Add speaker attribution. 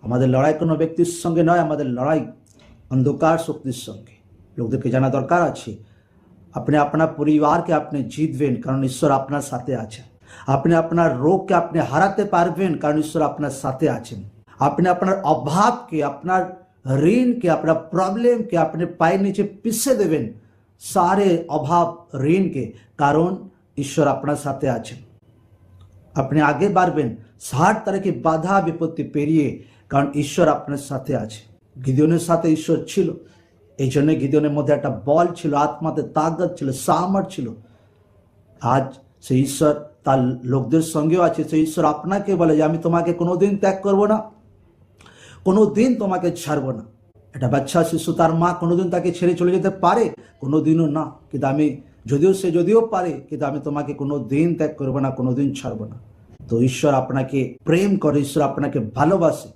Speaker 1: আমাদের লড়াই কোনো ব্যক্তির সঙ্গে নয়, আমাদের লড়াই অন্ধকার শক্তির সঙ্গে। লোকদেরকে জানা দরকার আছে আপনি আপনার পরিবারকে আপনি জিতবেন, কারণ ঈশ্বর আপনার সাথে আছেন। আপনি আপনার রোগকে আপনি হারাতে পারবেন, কারণ ঈশ্বর আপনার সাথে আছেন। আপনি আপনার অভাবকে, আপনার ঋণকে, আপনার প্রবলেমকে আপনি পায়ের নিচে পিষে দেবেন, সারে অভাব ঋণকে, কারণ ঈশ্বর আপনার সাথে আছেন। আপনি আগে বাড়বেন 60 তারিখে বাধা বিপত্তি পেরিয়ে, কারণ ঈশ্বর আপনার সাথে আছে। গিদিওনের সাথে ঈশ্বর ছিল, এই জন্য গিদিওনের মধ্যে একটা বল ছিল, আত্মাতে তাকত ছিল, সামর্থ্য ছিল। আজ সেই ঈশ্বর তার লোকদের সঙ্গেও আছে। সেই ঈশ্বর আপনাকে বলে যে আমি তোমাকে কোনোদিন ত্যাগ করব না, কোনোদিন তোমাকে ছাড়বো না। একটা বাচ্চা শিশু তার মা কোনোদিন তাকে ছেড়ে চলে যেতে পারে? কোনোদিনও না। কিন্তু আমি যদিও পারে, কিন্তু আমি তোমাকে কোনোদিন ত্যাগ করবো না, কোনোদিন ছাড়বো না। তো ঈশ্বর আপনাকে প্রেম করে, ঈশ্বর আপনাকে ভালোবাসে।